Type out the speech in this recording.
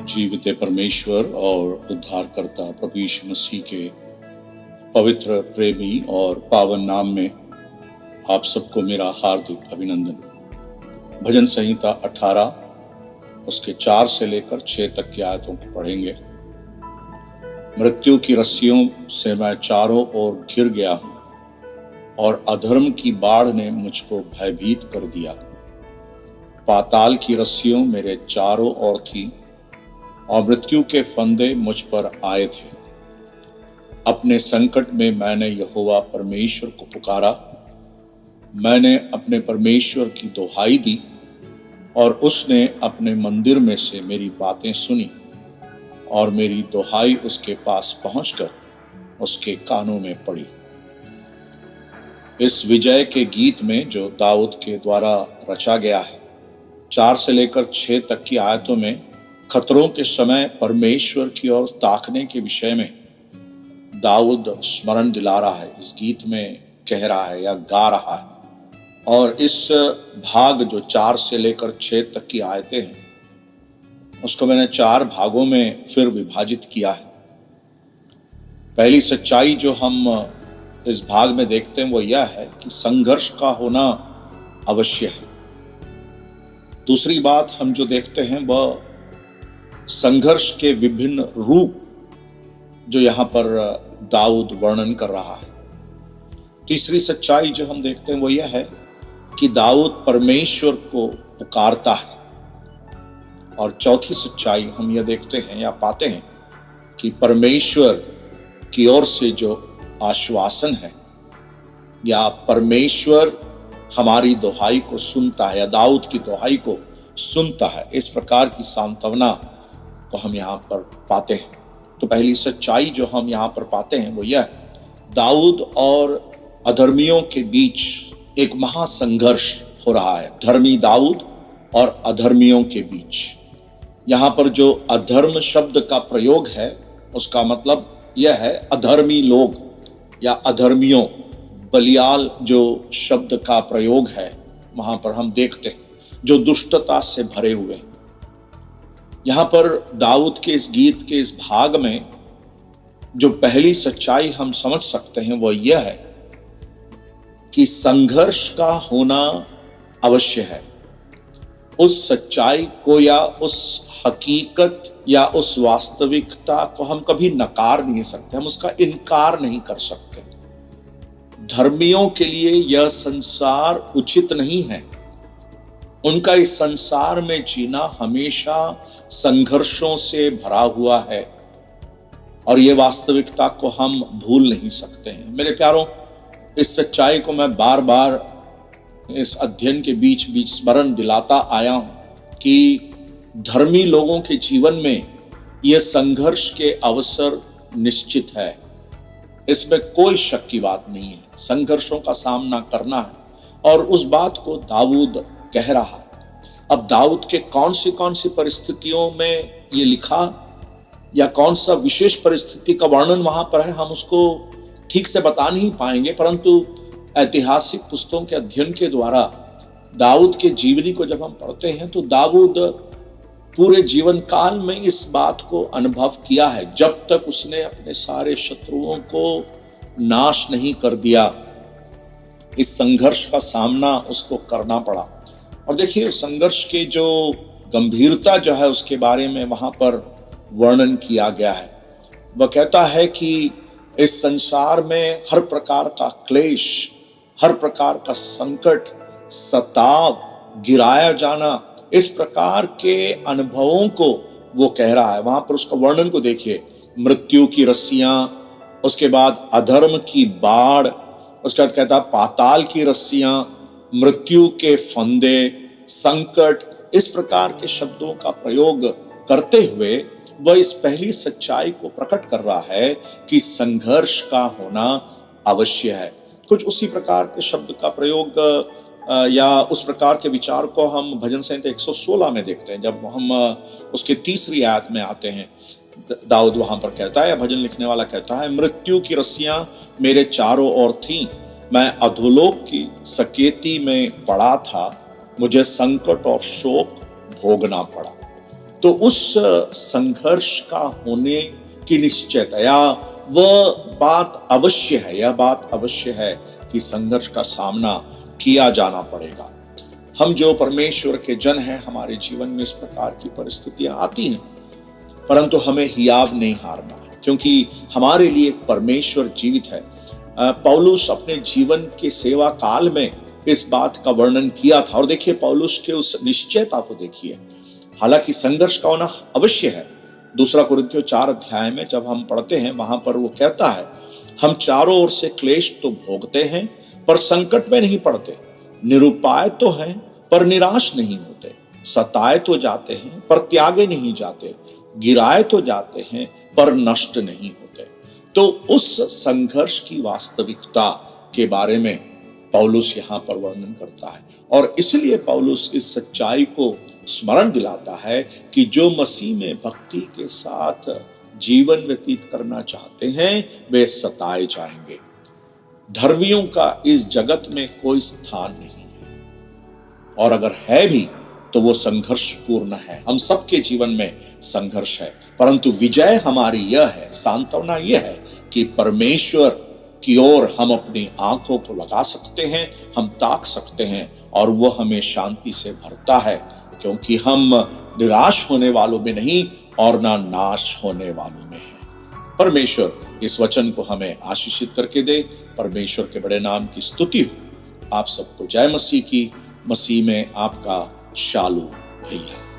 जीवित परमेश्वर और उद्धारकर्ता प्रभु यीशु मसीह के पवित्र, प्रेमी और पावन नाम में आप सबको मेरा हार्दिक अभिनंदन। भजन संहिता 18 उसके 4 से लेकर 6 तक की आयतों को पढ़ेंगे। मृत्यु की रस्सियों से मैं चारों ओर घिर गया हूं और अधर्म की बाढ़ ने मुझको भयभीत कर दिया। पाताल की रस्सियों मेरे चारों ओर थी और मृत्यु के फंदे मुझ पर आए थे। अपने संकट में मैंने यहोवा परमेश्वर को पुकारा। मैंने अपने परमेश्वर की दुहाई दी और उसने अपने मंदिर में से मेरी बातें सुनी और मेरी दुहाई उसके पास पहुंचकर उसके कानों में पड़ी। इस विजय के गीत में जो दाऊद के द्वारा रचा गया है, 4 से लेकर 6 तक की आयतों में खतरों के समय परमेश्वर की ओर ताकने के विषय में दाऊद स्मरण दिला रहा है। इस गीत में कह रहा है या गा रहा है। और इस भाग जो 4 से लेकर 6 तक की आयतें हैं, उसको मैंने 4 भागों में फिर विभाजित किया है। पहली सच्चाई जो हम इस भाग में देखते हैं वो यह है कि संघर्ष का होना अवश्य है। दूसरी बात हम जो देखते हैं वह संघर्ष के विभिन्न रूप जो यहां पर दाऊद वर्णन कर रहा है। तीसरी सच्चाई जो हम देखते हैं वो यह है कि दाऊद परमेश्वर को पुकारता है। और चौथी सच्चाई हम यह देखते हैं या पाते हैं कि परमेश्वर की ओर से जो आश्वासन है या परमेश्वर हमारी दुहाई को सुनता है या दाऊद की दुहाई को सुनता है, इस प्रकार की सांत्वना को हम यहाँ पर पाते हैं। तो पहली सच्चाई जो हम यहाँ पर पाते हैं वो यह है, दाऊद और अधर्मियों के बीच एक महासंघर्ष हो रहा है। धर्मी दाऊद और अधर्मियों के बीच। यहाँ पर जो अधर्म शब्द का प्रयोग है उसका मतलब यह है अधर्मी लोग या अधर्मियों। बलियाल जो शब्द का प्रयोग है वहां पर हम देखते हैं जो दुष्टता से भरे हुए। यहां पर दाऊद के इस गीत के इस भाग में जो पहली सच्चाई हम समझ सकते हैं वो यह है कि संघर्ष का होना अवश्य है। उस सच्चाई को या उस हकीकत या उस वास्तविकता को हम कभी नकार नहीं सकते, हम उसका इनकार नहीं कर सकते। धर्मियों के लिए यह संसार उचित नहीं है। उनका इस संसार में जीना हमेशा संघर्षों से भरा हुआ है और यह वास्तविकता को हम भूल नहीं सकते हैं। मेरे प्यारों, इस सच्चाई को मैं बार बार इस अध्ययन के बीच बीच स्मरण दिलाता आया हूं कि धर्मी लोगों के जीवन में यह संघर्ष के अवसर निश्चित है। इसमें कोई शक की बात नहीं है। संघर्षों का सामना करना है और उस बात को दाऊद कह रहा है। अब दाऊद के कौन सी परिस्थितियों में ये लिखा या कौन सा विशेष परिस्थिति का वर्णन वहां पर है, हम उसको ठीक से बता नहीं पाएंगे, परंतु ऐतिहासिक पुस्तकों के अध्ययन के द्वारा दाऊद के जीवनी को जब हम पढ़ते हैं तो दाऊद पूरे जीवन काल में इस बात को अनुभव किया है। जब तक उसने अपने सारे शत्रुओं को नाश नहीं कर दिया, इस संघर्ष का सामना उसको करना पड़ा। और देखिए, संघर्ष के जो गंभीरता जो है उसके बारे में वहां पर वर्णन किया गया है। वह कहता है कि इस संसार में हर प्रकार का क्लेश, हर प्रकार का संकट, सताव, गिराया जाना, इस प्रकार के अनुभवों को वो कह रहा है। वहां पर उसका वर्णन को देखिए, मृत्यु की रस्सियां, उसके बाद अधर्म की बाढ़, उसके बाद कहता पाताल की रस्सियां, मृत्यु के फंदे, संकट, इस प्रकार के शब्दों का प्रयोग करते हुए वह इस पहली सच्चाई को प्रकट कर रहा है कि संघर्ष का होना अवश्य है। कुछ उसी प्रकार के शब्द का प्रयोग या उस प्रकार के विचार को हम भजन संहिता 116 में देखते हैं। जब हम उसके तीसरी आयत में आते हैं, दाऊद वहां पर कहता है, भजन लिखने वाला कहता है, मृत्यु की रस्सियां मेरे चारों ओर थीं, मैं अधोलोक की सकेती में पड़ा था, मुझे संकट और शोक भोगना पड़ा। तो उस संघर्ष का होने की निश्चयता वह बात अवश्य है, यह बात अवश्य है कि संघर्ष का सामना किया जाना पड़ेगा। हम जो परमेश्वर के जन हैं, हमारे जीवन में इस प्रकार की परिस्थितियां आती हैं, परंतु हमें हियाव नहीं हारना है, क्योंकि हमारे लिए परमेश्वर जीवित है। पौलुस अपने जीवन के सेवा काल में इस बात का वर्णन किया था, और देखिए पौलुस के उस निश्चयता को देखिए। हालांकि संघर्ष का होना अवश्य है। 2 कुरिन्थियों 4 अध्याय में जब हम पढ़ते हैं, वहां पर वो कहता है, हम चारों ओर से क्लेश तो भोगते हैं पर संकट में नहीं पड़ते, निरुपाय तो हैं पर निराश नहीं होते, सताए तो जाते हैं पर त्यागे नहीं जाते, गिराए तो जाते हैं पर नष्ट नहीं होते। तो उस संघर्ष की वास्तविकता के बारे में पौलुस यहां पर वर्णन करता है, और इसलिए पौलुस इस सच्चाई को स्मरण दिलाता है कि जो मसीह में भक्ति के साथ जीवन व्यतीत करना चाहते हैं वे सताए जाएंगे। धर्मियों का इस जगत में कोई स्थान नहीं है, और अगर है भी तो वो संघर्षपूर्ण है। हम सबके जीवन में संघर्ष है, परंतु विजय हमारी यह है, सांत्वना यह है कि परमेश्वर की ओर हम अपनी आंखों को लगा सकते हैं, हम ताक सकते हैं, और वह हमें शांति से भरता है, क्योंकि हम निराश होने वालों में नहीं और ना नाश होने वालों में हैं। परमेश्वर इस वचन को हमें आशीषित करके दे। परमेश्वर के बड़े नाम की स्तुति हो। आप सबको जय मसीह की। मसीह में आपका शालू भैया।